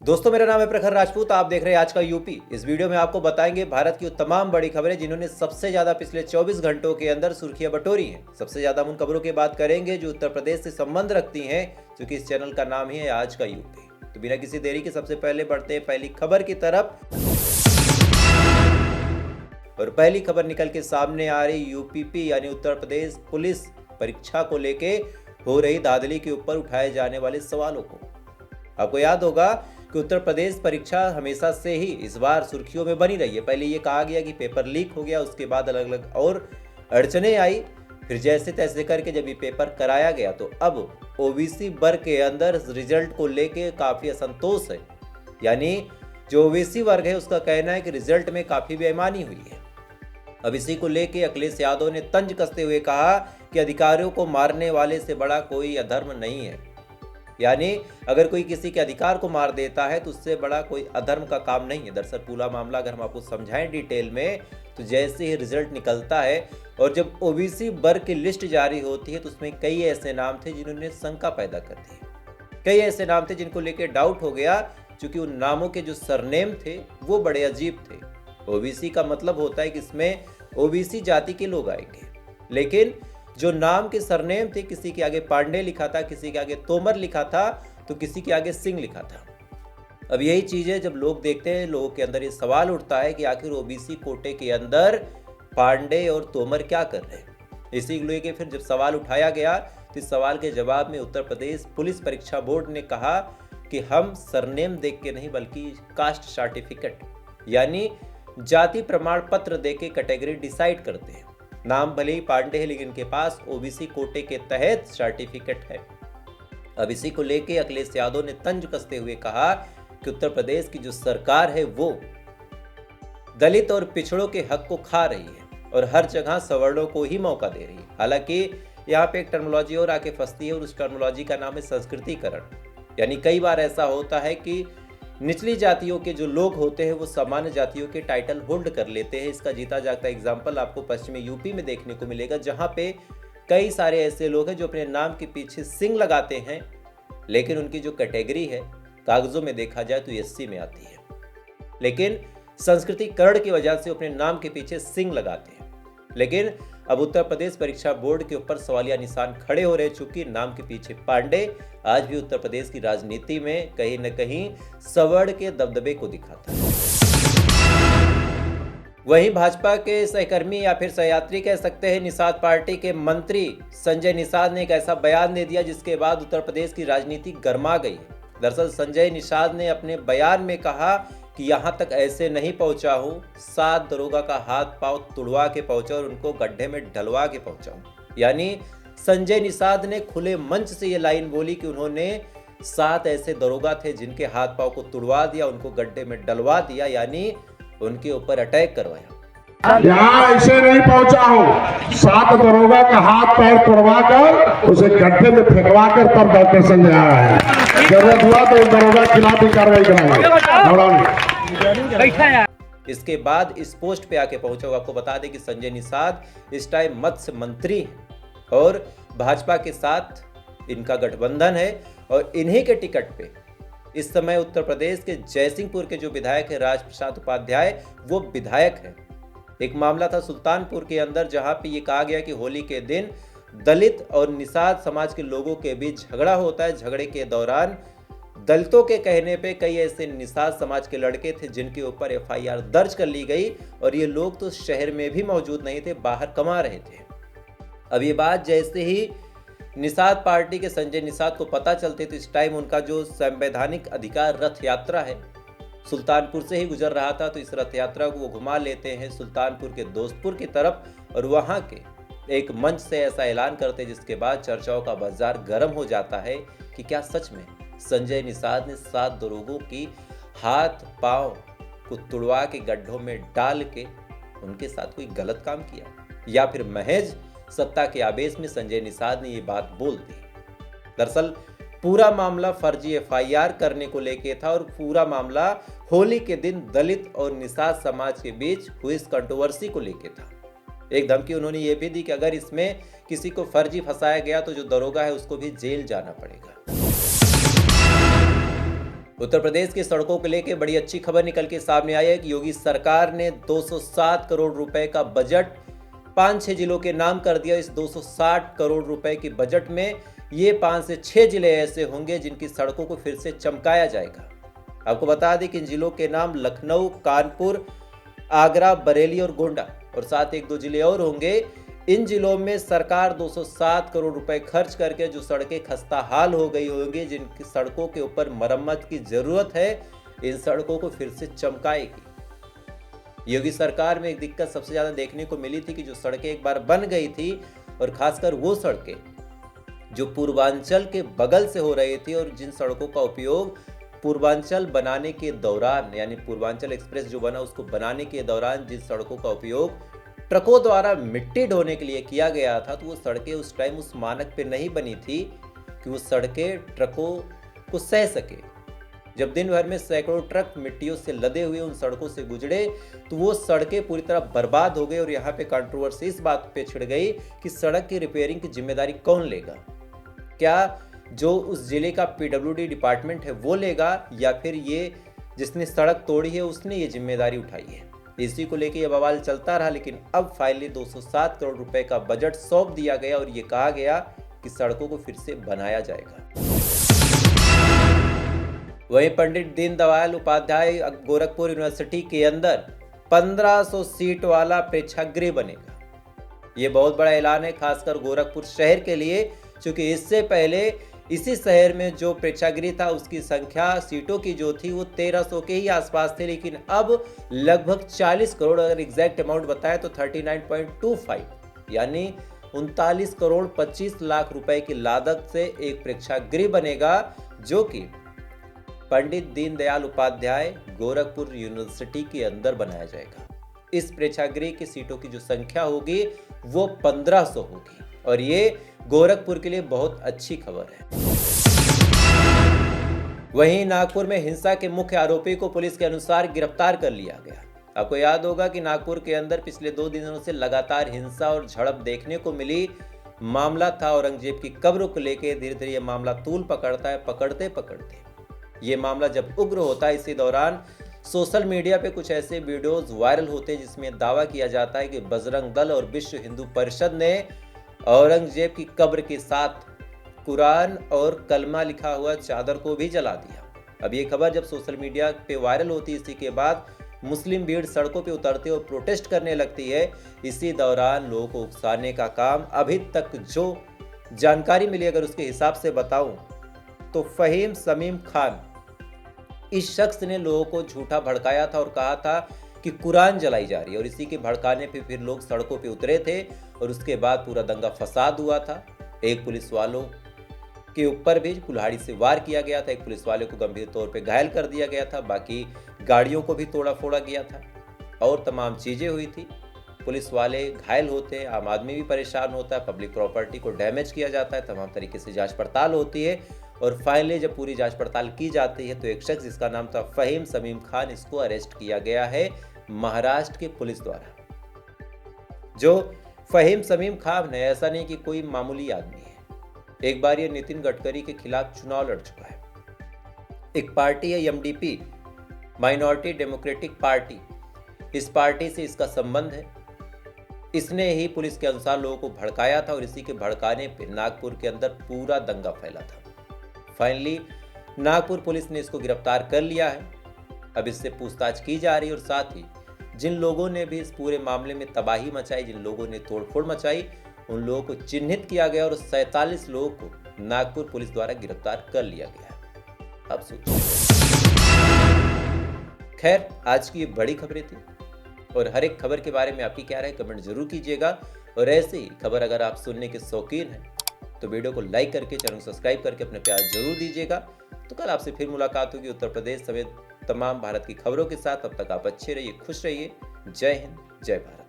दोस्तों, मेरा नाम है प्रखर राजपूत। आप देख रहे हैं आज का यूपी। इस वीडियो में आपको बताएंगे भारत की वो तमाम बड़ी खबरें जिन्होंने सबसे ज्यादा पिछले 24 घंटों के अंदर सुर्खियां बटोरी हैं। सबसे ज्यादा उन खबरों की बात करेंगे जो उत्तर प्रदेश से संबंध रखती हैं, क्योंकि इस चैनल का नाम ही है आज का यूपी। तो बिना किसी देरी के सबसे पहले बढ़ते हैं पहली खबर की तरफ। और पहली खबर निकल के सामने आ रही यूपीपी यानी उत्तर प्रदेश पुलिस परीक्षा को लेके हो रही धांधली के ऊपर उठाए जाने वाले सवालों को। आपको याद होगा कि उत्तर प्रदेश परीक्षा हमेशा से ही इस बार सुर्खियों में बनी रही है। पहले ये कहा गया कि पेपर लीक हो गया, उसके बाद अलग अलग और अड़चने आई, फिर जैसे तैसे करके जब ये पेपर कराया गया तो अब ओबीसी वर्ग के अंदर रिजल्ट को लेके काफी असंतोष है। यानी जो ओबीसी वर्ग है उसका कहना है कि रिजल्ट में काफी बेईमानी हुई है। अब इसी को लेके अखिलेश यादव ने तंज कसते हुए कहा कि अधिकारियों को मारने वाले से बड़ा कोई अधर्म नहीं है। यानी अगर कोई किसी के अधिकार को मार देता है तो उससे बड़ा कोई अधर्म का काम नहीं है। दरअसल पूरा मामला अगर हम आपको समझाएं डिटेल में तो जैसे ही रिजल्ट निकलता है और जब ओबीसी वर्ग की लिस्ट जारी होती है तो उसमें कई ऐसे नाम थे जिन्होंने शंका पैदा कर दी। कई ऐसे नाम थे जिनको लेकर डाउट हो गया, क्योंकि उन नामों के जो सरनेम थे वो बड़े अजीब थे। ओबीसी का मतलब होता है कि इसमें ओबीसी जाति के लोग आएंगे, लेकिन जो नाम के सरनेम थे, किसी के आगे पांडे लिखा था, किसी के आगे तोमर लिखा था, तो किसी के आगे सिंह लिखा था। अब यही चीजें जब लोग देखते हैं, लोगों के अंदर ये सवाल उठता है कि आखिर ओबीसी कोटे के अंदर पांडे और तोमर क्या कर रहे हैं। इसी को लेकर फिर जब सवाल उठाया गया तो इस सवाल के जवाब में उत्तर प्रदेश पुलिस परीक्षा बोर्ड ने कहा कि हम सरनेम देख के नहीं बल्कि कास्ट सर्टिफिकेट यानी जाति प्रमाण पत्र देख के कैटेगरी डिसाइड करते हैं। नाम भले ही पांडे है लेकिन इनके पास ओबीसी कोटे के तहत सर्टिफिकेट है। अब इसी को लेके अखिलेश यादव ने तंज कसते हुए कहा कि उत्तर प्रदेश की जो सरकार है वो दलित और पिछड़ों के हक को खा रही है और हर जगह सवर्णों को ही मौका दे रही है। हालांकि यहाँ पे एक टर्मिनोलॉजी और आके फंसती है और उस टर्मिनोलॉजी का नाम है संस्कृतिकरण। यानी कई बार ऐसा होता है कि निचली जातियों के जो लोग होते हैं वो सामान्य जातियों के टाइटल होल्ड कर लेते हैं। इसका जीता जागता एग्जाम्पल आपको पश्चिमी यूपी में देखने को मिलेगा, जहां पे कई सारे ऐसे लोग हैं जो अपने नाम के पीछे सिंह लगाते हैं, लेकिन उनकी जो कैटेगरी है कागजों में देखा जाए तो एससी में आती है, लेकिन संस्कृतिकरण की वजह से अपने नाम के पीछे सिंह लगाते हैं। लेकिन अब उत्तर प्रदेश परीक्षा बोर्ड के ऊपर सवालिया निशान खड़े हो रहे, चूंकि नाम के पीछे पांडे आज भी उत्तर प्रदेश की राजनीति में कहीं न कहीं सवर्ण के दबदबे को दिखाता है। वहीं भाजपा के सहकर्मी या फिर सहयात्री कह सकते हैं, निषाद पार्टी के मंत्री संजय निषाद ने एक ऐसा बयान दे दिया जिसके बाद उत्तर प्रदेश की राजनीति गर्मा गई। दरअसल संजय निषाद ने अपने बयान में कहा कि यहाँ तक ऐसे नहीं पहुंचा हूँ, 7 दरोगा का हाथ पांव तुड़वा के पहुंचा और उनको गड्ढे में ढलवा के पहुंचा हूँ। यानी संजय निषाद ने खुले मंच से ये लाइन बोली कि उन्होंने 7 ऐसे दरोगा थे जिनके हाथ पांव को तुड़वा दिया, उनको गड्ढे में डलवा दिया, यानी उनके ऊपर अटैक करवाया। यहाँ ऐसे नहीं पहुंचा हूँ, 7 दरोगा का हाथ पैर तोड़वा कर उसे गड्ढे में फेंकवा कर तब डॉक्टर संजय आया है। जरूरत हुआ तो दरोगा के खिलाफ भी कार्रवाई कराएंगे। इसके बाद इस पोस्ट पे आके पहुंचा हुआ। आपको बता दें कि संजय निषाद इस टाइम मत्स्य मंत्री हैं और भाजपा के साथ इनका गठबंधन है और इन्हीं के टिकट पे इस समय उत्तर प्रदेश के जयसिंहपुर के जो विधायक है राजप्रसाद उपाध्याय, वो विधायक है। एक मामला था सुल्तानपुर के अंदर जहां पे ये कहा गया कि होली के दिन दलित और निषाद समाज के लोगों के बीच झगड़ा होता है। झगड़े के दौरान दलितों के कहने पे कई ऐसे निषाद समाज के लड़के थे जिनके ऊपर एफआईआर दर्ज कर ली गई और ये लोग तो शहर में भी मौजूद नहीं थे, बाहर कमा रहे थे। अब ये बात जैसे ही निषाद पार्टी के संजय निषाद को पता चलते तो इस टाइम उनका जो संवैधानिक अधिकार रथ यात्रा है सुल्तानपुर से ही गुजर रहा था, तो इस रथ यात्रा को वो घुमा लेते हैं सुल्तानपुर के दोस्तपुर की तरफ और वहाँ के एक मंच से ऐसा ऐलान करते जिसके बाद चर्चाओं का बाजार गर्म हो जाता है कि क्या सच में संजय निषाद ने 7 दरोगों की हाथ पांव को तुड़वा के गड्ढों में डाल के उनके साथ कोई गलत काम किया, या फिर महज सत्ता के आवेश में संजय निषाद ने ये बात बोल दी। दरअसल पूरा मामला फर्जी एफआईआर करने को लेके था और पूरा मामला होली के दिन दलित और निषाद समाज के बीच हुई इस कंट्रोवर्सी को लेके था। एक धमकी उन्होंने ये भी दी कि अगर इसमें किसी को फर्जी फंसाया गया तो जो दरोगा है उसको भी जेल जाना पड़ेगा। उत्तर प्रदेश की सड़कों को लेकर बड़ी अच्छी खबर निकल के सामने आई है कि योगी सरकार ने 207 करोड़ रुपए का बजट 5-6 जिलों के नाम कर दिया। इस 260 करोड़ रुपए के बजट में ये 5 से 6 जिले ऐसे होंगे जिनकी सड़कों को फिर से चमकाया जाएगा। आपको बता दें कि इन जिलों के नाम लखनऊ, कानपुर, आगरा, बरेली और गोंडा और साथ 1-2 जिले और होंगे। इन जिलों में सरकार 207 करोड़ रुपए खर्च करके जो सड़कें खस्ता हाल हो गई होंगी, जिनकी सड़कों के ऊपर मरम्मत की जरूरत है, इन सड़कों को फिर से चमकाएगी। योगी सरकार में एक दिक्कत सबसे ज्यादा देखने को मिली थी कि जो सड़कें एक बार बन गई थी और खासकर वो सड़कें जो पूर्वांचल के बगल से हो रही थी और जिन सड़कों का उपयोग पूर्वांचल बनाने के दौरान, यानी पूर्वांचल एक्सप्रेस जो बना उसको बनाने के दौरान जिन सड़कों का उपयोग ट्रकों द्वारा मिट्टी ढोने के लिए किया गया था, तो वो सड़कें उस टाइम उस मानक पे नहीं बनी थी कि वो सड़कें ट्रकों को सह सके। जब दिन भर में सैकड़ों ट्रक मिट्टियों से लदे हुए उन सड़कों से गुजरे तो वो सड़कें पूरी तरह बर्बाद हो गई। और यहाँ पे कंट्रोवर्सी इस बात पे छिड़ गई कि सड़क की रिपेयरिंग की जिम्मेदारी कौन लेगा। क्या जो उस जिले का PWD डिपार्टमेंट है वो लेगा या फिर ये जिसने सड़क तोड़ी है उसने ये जिम्मेदारी उठाई है। इसी को लेकर यह बवाल चलता रहा, लेकिन अब फाइनली 207 करोड़ रुपए का बजट सौंप दिया गया और ये कहा गया कि सड़कों को फिर से बनाया जाएगा। वहीं पंडित दीनदयाल उपाध्याय गोरखपुर यूनिवर्सिटी के अंदर 1500 सीट वाला प्रेक्षागृह बनेगा। ये बहुत बड़ा ऐलान है खासकर गोरखपुर शहर के लिए, क्योंकि इससे पहले इसी शहर में जो प्रेक्षागृह था उसकी संख्या सीटों की जो थी वो 1300 के ही आसपास थे, लेकिन अब लगभग 40 करोड़, अगर एग्जैक्ट अमाउंट बताए तो 39.25 यानी 39 करोड़ 25 लाख रुपए की लागत से एक प्रेक्षागृह बनेगा जो कि पंडित दीनदयाल उपाध्याय गोरखपुर यूनिवर्सिटी के अंदर बनाया जाएगा। इस प्रेक्षागृह की सीटों की जो संख्या होगी वो 1500 होगी और ये गोरखपुर के लिए बहुत अच्छी खबर है। वहीं नागपुर में हिंसा के मुख्य आरोपी को पुलिस के अनुसार गिरफ्तार कर लिया गया। आपको याद होगा कि नागपुर के अंदर पिछले 2 दिनों से लगातार हिंसा और झड़प देखने को मिली। मामला था औरंगजेब की कब्र को लेकर। धीरे धीरे ये मामला तूल पकड़ता है। पकड़ते पकड़ते ये मामला जब उग्र होता है, इसी दौरान सोशल मीडिया पे कुछ ऐसे वीडियोस वायरल होते हैं जिसमें दावा किया जाता है कि बजरंग दल और विश्व हिंदू परिषद ने औरंगजेब की कब्र के साथ कुरान और कलमा लिखा हुआ चादर को भी जला दिया। अब ये खबर जब सोशल मीडिया पे वायरल होती है, इसी के बाद मुस्लिम भीड़ सड़कों पे उतरते और प्रोटेस्ट करने लगती है। इसी दौरान लोगों को उकसाने का काम, अभी तक जो जानकारी मिली अगर उसके हिसाब से बताऊं तो फहीम समीम खान, इस शख्स ने लोगों को झूठा भड़काया था और कहा था कि कुरान जलाई जा रही है और इसी के भड़काने पे फिर लोग सड़कों पे उतरे थे और उसके बाद पूरा दंगा फसाद हुआ था। एक पुलिस वालों के ऊपर भी कुल्हाड़ी से वार किया गया था। एक पुलिस वाले को गंभीर तौर पे घायल कर दिया गया था। बाकी गाड़ियों को भी तोड़ा फोड़ा गया था और तमाम चीजें हुई थी। पुलिस वाले घायल होते हैं, आम आदमी भी परेशान होता है, पब्लिक प्रॉपर्टी को डैमेज किया जाता है, तमाम तरीके से जांच पड़ताल होती है और फाइनली जब पूरी जांच पड़ताल की जाती है तो एक शख्स जिसका नाम था फहीम समीम खान, इसको अरेस्ट किया गया है महाराष्ट्र के पुलिस द्वारा। जो फहीम समीम खान है, ऐसा नहीं कि कोई मामूली आदमी है। एक बार ये नितिन गडकरी के खिलाफ चुनाव लड़ चुका है। एक पार्टी है MDP, माइनॉरिटी डेमोक्रेटिक पार्टी। इस पार्टी से इसका संबंध है। इसने ही पुलिस के अनुसार लोगों को भड़काया था और इसी के भड़काने पर नागपुर के अंदर पूरा दंगा फैला था। फाइनली नागपुर पुलिस ने इसको गिरफ्तार कर लिया है। अब इससे पूछताछ की जा रही है और साथ ही जिन लोगों ने भी इस पूरे मामले में तबाही मचाई, जिन लोगों ने तोड़फोड़ मचाई, उन लोगों को चिन्हित किया गया और 47 लोगों को नागपुर पुलिस द्वारा गिरफ्तार कर लिया गया है। अब सोचिए। खैर, आज की ये बड़ी खबरें थी और हर एक खबर के बारे में आपकी क्या राय कमेंट जरूर कीजिएगा। और ऐसे ही खबर अगर आप सुनने के शौकीन हैं तो वीडियो को लाइक करके, चैनल को सब्सक्राइब करके अपने प्यार जरूर दीजिएगा। तो कल आपसे फिर मुलाकात होगी उत्तर प्रदेश समेत तमाम भारत की खबरों के साथ। तब तक आप अच्छे रहिए, खुश रहिए। जय हिंद, जय भारत।